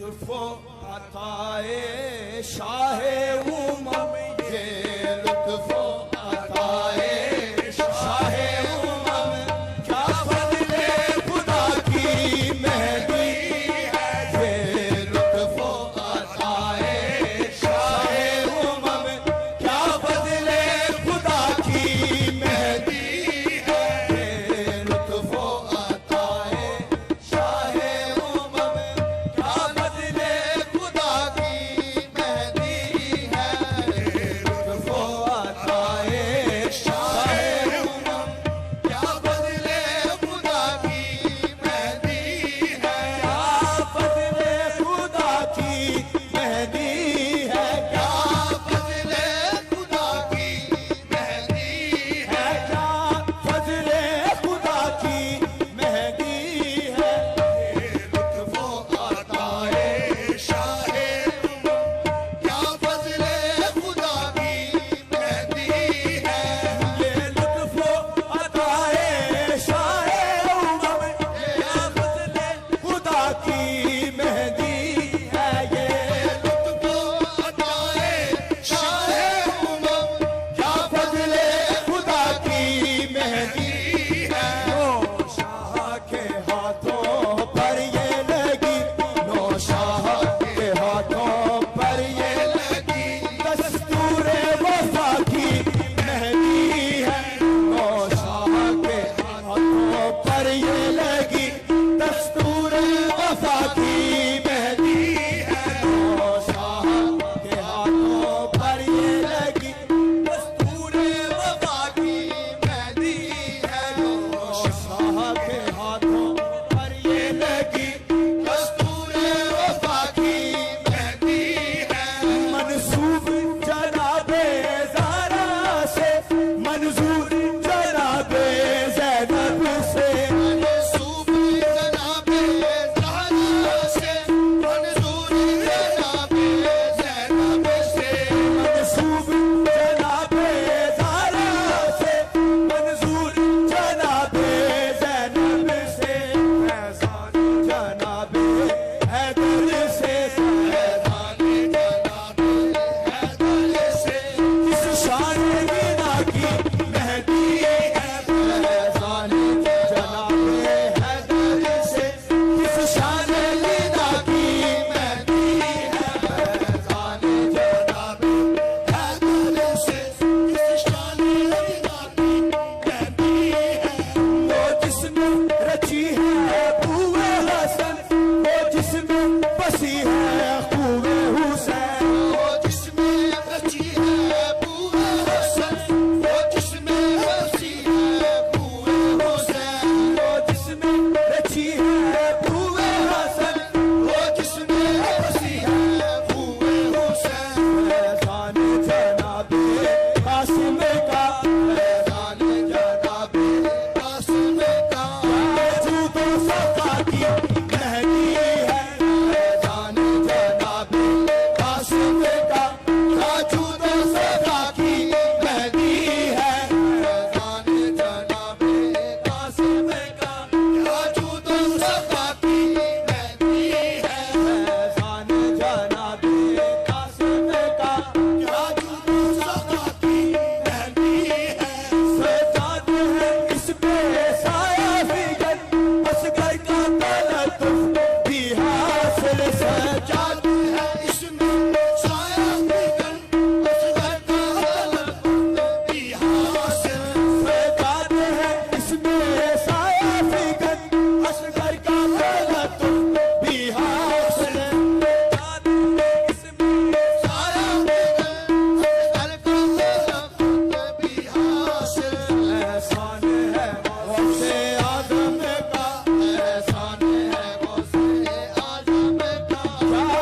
लुत्फ़ो अताए शाहे उमम, ये लुत्फ़ो अताए शाहे उमम, क्या फज़ले खुदा की मेहंदी है। ये लुत्फ़ो अताए शाहे उमम, क्या फज़ले खुदा की मेहंदी है। ये लुत्फ़ो अताए शाहे उमम, क्या फज़ले खुदा की मेहंदी है। ये लुत्फ़ो अताए शाहे उमम, क्या फज़ले खुदा की मेहंदी है। क्या फज़ले खुदा की मेहंदी है। क्या फज़ले खुदा की मेहंदी है। क्या फज़ले खुदा की मेहंदी है। ये लुत्फ़ो अताए शाहे उमम, क्या फज़ले खुदा की मेहंदी है। ये लुत्फ़ो अताए शाहे उमम, क्या फज़ले खुदा की मेहंदी है। ये लुत्फ़ो अताए शाहे उमम, क्या फज़ले खुदा की मेहंदी है। नौशाह के हाथों पर ये लगी, नौशाह के हाथों पर ये लगी, दस्तूरे वफा की मेहंदी है। नौशाह के हाथों पर ये लगी, दस्तूरे वफा की मेहंदी है। नौशाह के हाथों पर ये लगी, दस्तूरे वफा की मेहंदी है। नौशाह के हाथों पर ये लगी, दस्तूरे वफा की मेहंदी है। मंसूब जनाबे ज़हरा से, मंजूर जनाबे ज़ैनब से, मंसूब जनाबे ज़हरा से, मंजूर जनाबे ज़ैनब से, मंसूब जनाबे ज़हरा से, मंजूर जनाबे ज़ैनब से, फैज़ान जनाबे हैदर से, फैज़ान जनाबे हैदर से, किस शान गिना की मेहंदी है। फैज़ान जनाबे हैदर से, किस शान गिना की मेहंदी है। फैज़ान जनाबे हैदर से, किस शान गिना की मेहंदी है। वो जिसमें रची है बूए हसन, वो जिसमें बसी है खूबे हुसैन, वो जिसमें रची है बूए हसन, वो जिसमें बसी है खूबे हुसैन, वो जिसमें रची है बूए हसन, वो जिसमें बसी है खूबे हुसैन। फैज़ान जनाबे कासिम का, फैज़ान जनाबे कासिम का, वजूदो सफ़ा की मेहंदी है। फैज़ान जनाबे कासिम का, वजूदो सफ़ा की मेहंदी है। फैज़ान जनाबे कासिम का, वजूदो सफ़ा की मेहंदी है। फैज़ान जनाबे कासिम का, वजूदो सफ़ा की मेहंदी है। सजाद है इसमें साया फिगर, असगर का तलत्तुफ़ भी हासिल। सजाद है इसमें साया फिगर, असगर का तलत्तुफ़ भी हासिल। सजाद है इसमें साया फिगर, असगर का तलत्तुफ़ भी हासिल। सजाद है इसमें साया फिगर, असगर का तलत्तुफ़ भी हासिल। एहसान है गौसे आज़म का, एहसान है गौसे आज़म का, क्या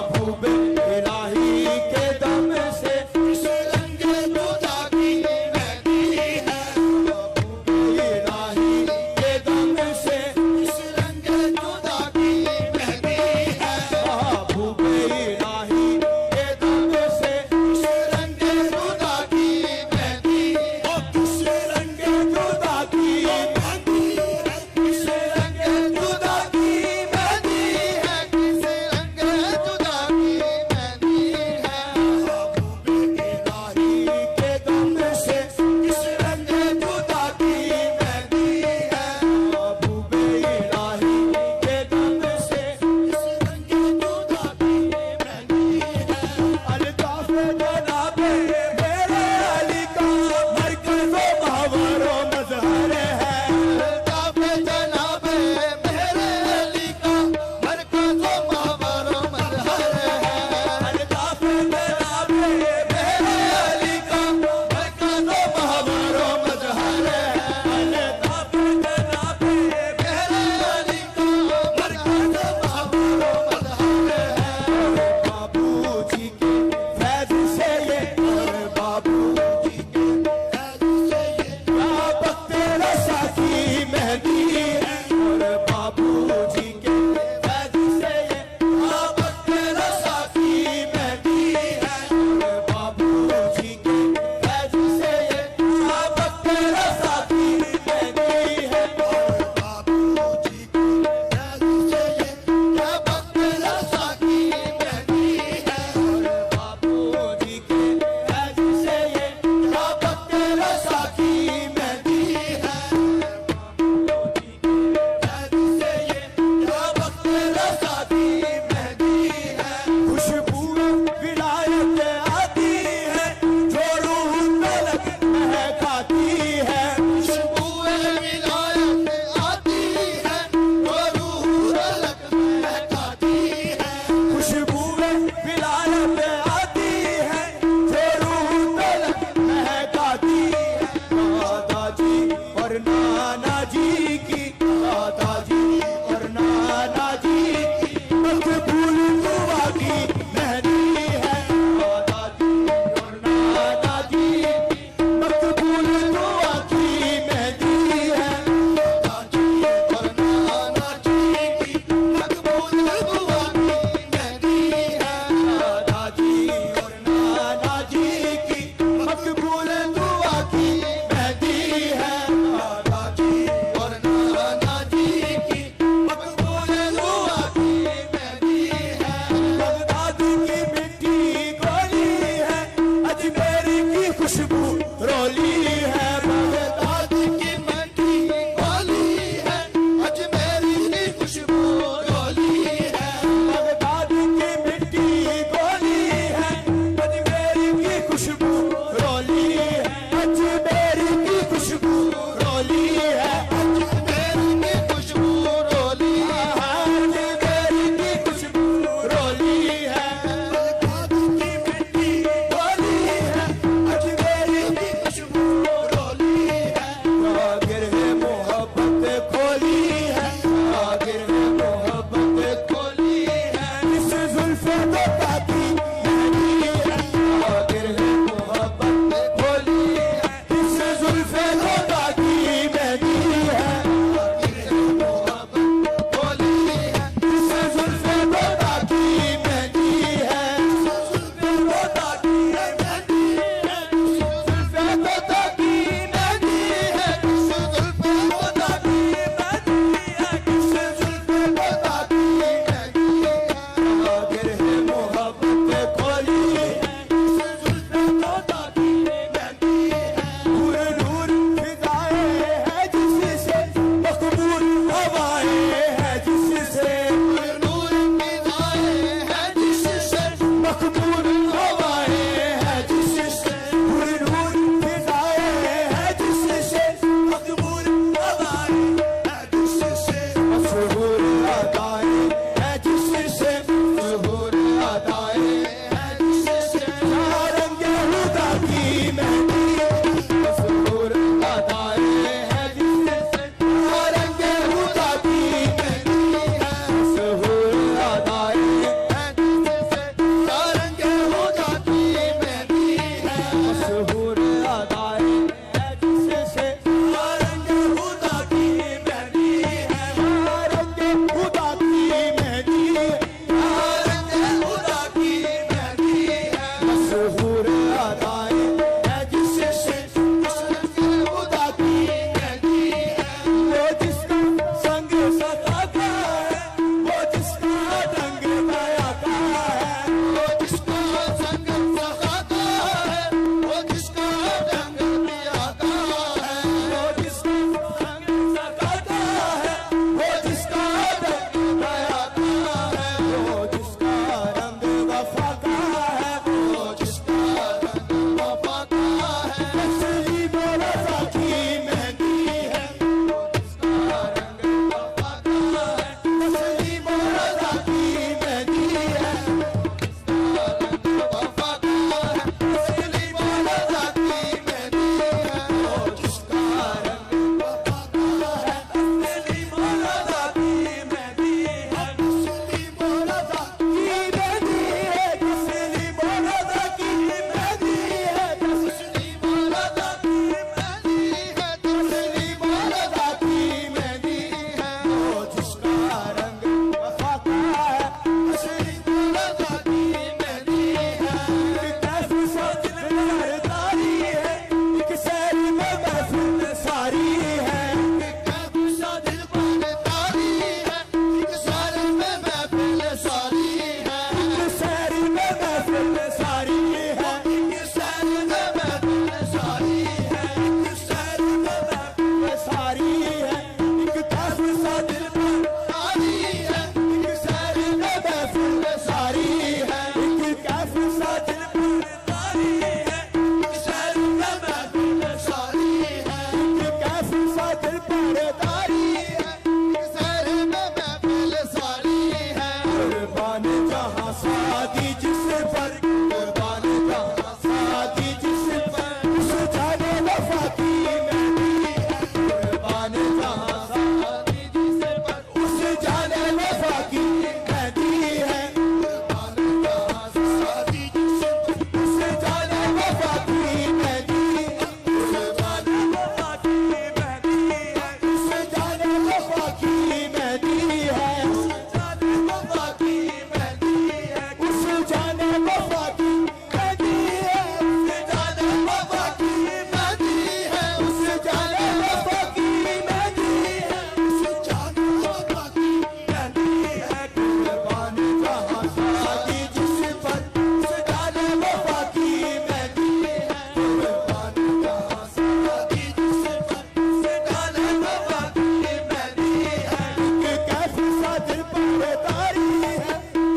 महबूब इलाही के दम से इस रंग जुदा की महकी है। महबूब इलाही के दम से इस रंग जुदा की महकी है। महबूब इलाही के दम से इस रंग जुदा की महकी है। किस रंग जुदा की महकी है। किस रंग जुदा की महकी है। किस रंग जुदा की जहां शादी जिस पर कुर्बान जहां शादी जिस पर उस जाने वफा की मेहंदी है कुर्बान जहां शादी जिस पर उस जाने वफा की मेहंदी है कुर्बान जहां शादी जिस पर उस जाने वफा की मेहंदी है कुर्बान वफा की मेहंदी है उस जाने वफा की मेहंदी है उस जाने वफा की मेहंदी है उस जाने वफा की मेहंदी है उस जाने वफा की मेहंदी है उस जाने वफा की मेहंदी है कुर्बान जहां शादी जिस पर उस जाने वफा की मेहंदी है कुर्बान जहां शादी जिस पर उस जाने वफा की मेहंदी है एक कैफी सा दिल पहरेदारी है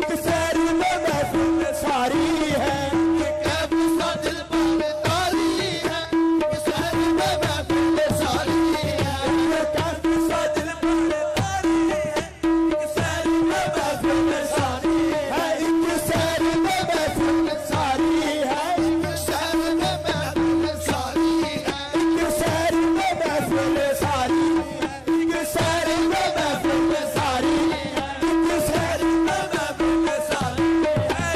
एक सैर में महफिल सारी है एक कैफी सा दिल पहरेदारी है एक सैर में महफिल सारी है एक कैफी सा दिल पहरेदारी है एक सैर में महफिल सारी है एक सैर में महफिल सारी है एक सैर में महफिल सारी है एक सैर में महफिल सारी है एक सैर में महफिल सारी है एक सैर में महफिल सारी है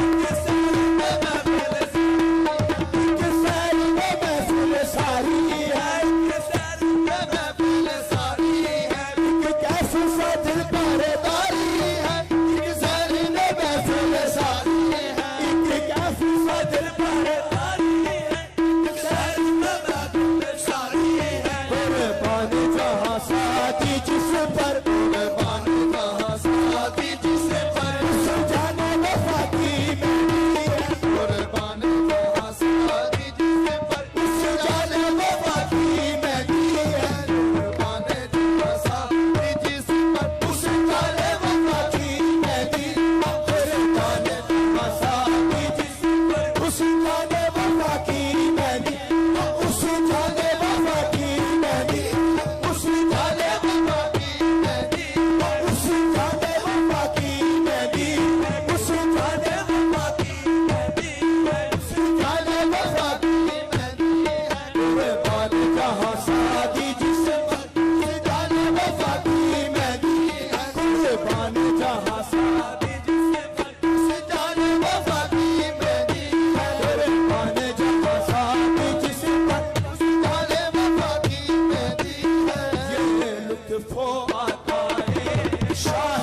एक सैर में महफिल सारी है एक सैर में महफिल सारी है एक कैफी सा दिल पहरेदारी है एक सैर में महफिल सारी है एक कैफी सा दिल पहरेदारी है एक सैर में महफिल सारी है कुर्बान जहां शादी जिस पर कुर्बान जहां शादी जिस पर उस जाने वफा की मेहंदी है कुर्बान जहां शादी जिस पर उस जाने वफा की मेहंदी है कुर्बान जहां शादी जिस पर उस जाने वफा की मेहंदी कुर्बान जहां शादी जिस पर उस जाने वफा की मेहंदी उस जाने वफा की मेहंदी उस जाने वफा की मेहंदी उस जाने वफा की मेहंदी उस जाने वफा की मेहंदी उस जाने वफा की मेहंदी कुर्बान जहां शादी जिस पर उस जाने वफा की मेहंदी कुर्बान जहां शादी जिस पर उस जाने वफा की मेहंदी कुर्बान जहां शादी जिस पर उस जाने वफा की मेहंदी ये लुत्फ़ो आता है